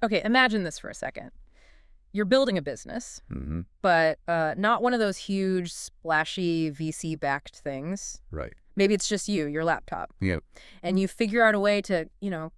Okay, imagine this for a second. You're building a business, Mm-hmm. but not one of those huge, splashy VC-backed things. Right. Maybe it's just you, your laptop. Yeah. And you figure out a way to,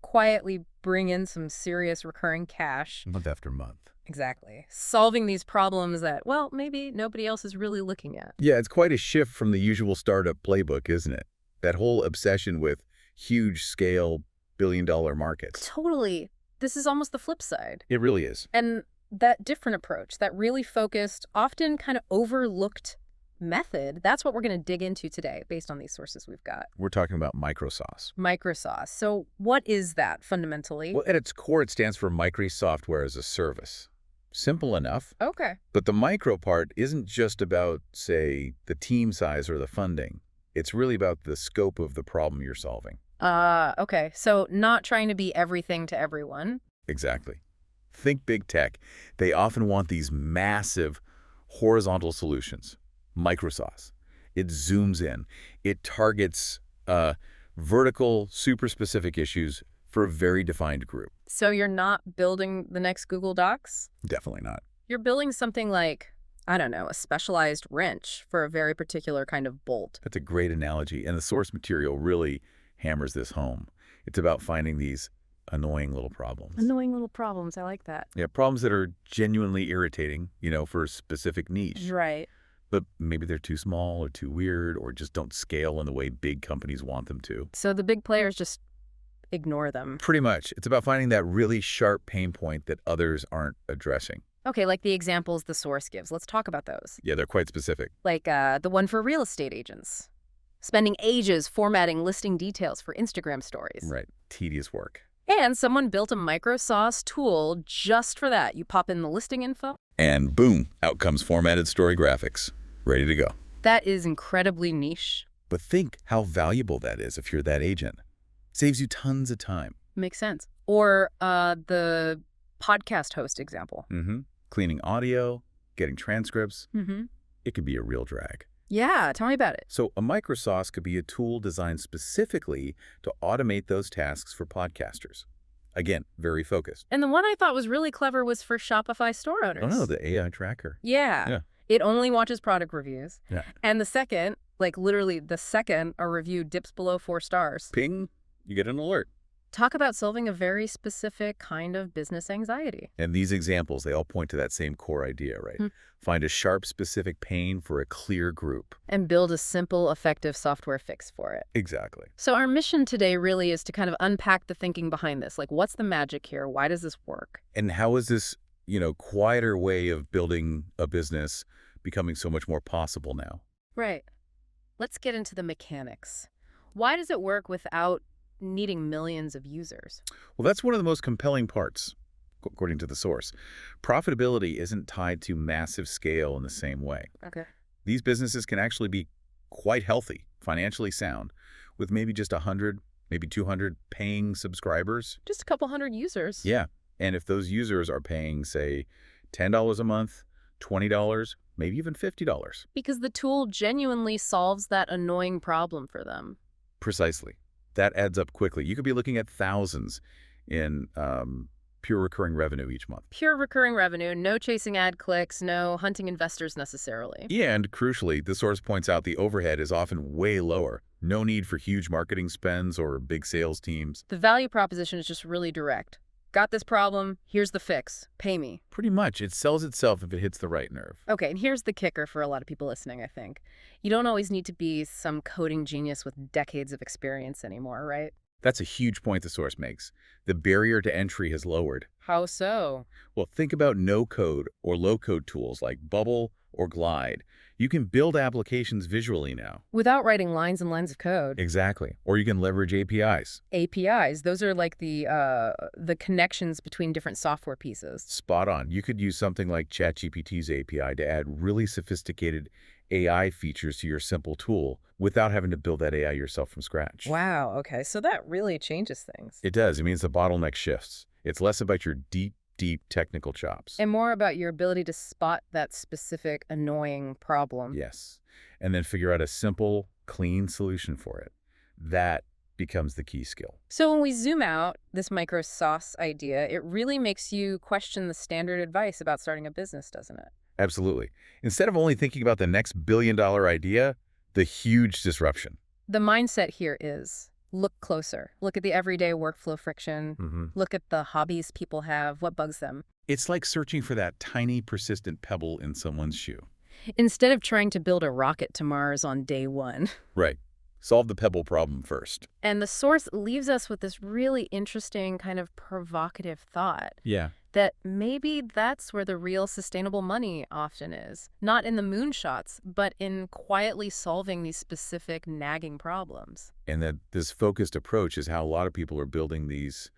quietly bring in some serious recurring cash. Month after month. Exactly. Solving these problems that, well, maybe nobody else is really looking at. Yeah, it's quite a shift from the usual startup playbook, isn't it? That whole obsession with huge scale, billion-dollar markets. Totally. This is almost the flip side. It really is. And that different approach, that really focused, often kind of overlooked method, that's what we're going to dig into today based on these sources we've got. We're talking about Microsoft. Microsoft. So what is that fundamentally? Well, at its core, it stands for Microsoftware as a service. Simple enough. Okay. But the micro part isn't just about, say, the team size or the funding. It's really about the scope of the problem you're solving. Okay. So not trying to be everything to everyone. Exactly. Think big tech. They often want these massive horizontal solutions. Microsoft. It zooms in. It targets vertical, super specific issues for a very defined group. So you're not building the next Google Docs? Definitely not. You're building something like, I don't know, a specialized wrench for a very particular kind of bolt. That's a great analogy, and the source material really hammers this home. It's about finding these annoying little problems. Annoying little problems. I like that. Yeah, problems that are genuinely irritating, for a specific niche. Right. But maybe they're too small or too weird or just don't scale in the way big companies want them to. So the big players just ignore them. Pretty much. It's about finding that really sharp pain point that others aren't addressing. Okay, like the examples the source gives. Let's talk about those. Yeah, they're quite specific. Like the one for real estate agents. Spending ages formatting listing details for Instagram stories. Right. Tedious work. And someone built a Microsoft tool just for that. You pop in the listing info. And boom, out comes formatted story graphics. Ready to go. That is incredibly niche. But think how valuable that is if you're that agent. Saves you tons of time. Makes sense. Or the podcast host example. Mm-hmm. Cleaning audio, getting transcripts. Mm-hmm. It could be a real drag. Yeah, tell me about it. So a Microsoft could be a tool designed specifically to automate those tasks for podcasters. Again, very focused. And the one I thought was really clever was for Shopify store owners. Oh, no, the AI tracker. Yeah. It only watches product reviews. Yeah. And the second, literally the second a review dips below 4 stars. Ping, you get an alert. Talk about solving a very specific kind of business anxiety. And these examples, they all point to that same core idea, right? Find a sharp, specific pain for a clear group. And build a simple, effective software fix for it. Exactly. So our mission today really is to kind of unpack the thinking behind this. Like, what's the magic here? Why does this work? And how is this, quieter way of building a business becoming so much more possible now? Right. Let's get into the mechanics. Why does it work without needing millions of users? Well, that's one of the most compelling parts, according to the source. Profitability isn't tied to massive scale in the same way. Okay. These businesses can actually be quite healthy, financially sound, with maybe just 100, maybe 200 paying subscribers. Just a couple hundred users. Yeah. And if those users are paying, say, $10 a month, $20, maybe even $50. Because the tool genuinely solves that annoying problem for them. Precisely. That adds up quickly. You could be looking at thousands in pure recurring revenue each month. Pure recurring revenue, no chasing ad clicks, no hunting investors necessarily. Yeah, and crucially, the source points out the overhead is often way lower. No need for huge marketing spends or big sales teams. The value proposition is just really direct. Got this problem, here's the fix. Pay me. Pretty much. It sells itself if it hits the right nerve. Okay, and here's the kicker for a lot of people listening, I think. You don't always need to be some coding genius with decades of experience anymore, right? That's a huge point the source makes. The barrier to entry has lowered. How so? Well, think about no-code or low-code tools like Bubble or Glide. You can build applications visually now. Without writing lines and lines of code. Exactly. Or you can leverage APIs. APIs, those are like the connections between different software pieces. Spot on. You could use something like ChatGPT's API to add really sophisticated AI features to your simple tool without having to build that AI yourself from scratch. Wow, okay, so that really changes things. It does. It means the bottleneck shifts. It's less about your deep technical chops. And more about your ability to spot that specific annoying problem. Yes. And then figure out a simple, clean solution for it. That becomes the key skill. So when we zoom out, this micro sauce idea, it really makes you question the standard advice about starting a business, doesn't it? Absolutely. Instead of only thinking about the next billion-dollar idea, the huge disruption. The mindset here is look closer. Look at the everyday workflow friction. Look at the hobbies people have, what bugs them. It's like searching for that tiny, persistent pebble in someone's shoe. Instead of trying to build a rocket to Mars on day one. Right. Solve the pebble problem first. And the source leaves us with this really interesting kind of provocative thought. Yeah. That maybe that's where the real sustainable money often is. Not in the moonshots, but in quietly solving these specific nagging problems. And that this focused approach is how a lot of people are building these,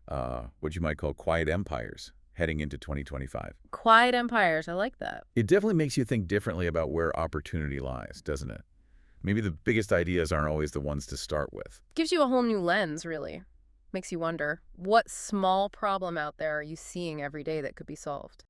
what you might call quiet empires heading into 2025. Quiet empires, I like that. It definitely makes you think differently about where opportunity lies, doesn't it? Maybe the biggest ideas aren't always the ones to start with. Gives you a whole new lens, really. Makes you wonder, what small problem out there are you seeing every day that could be solved?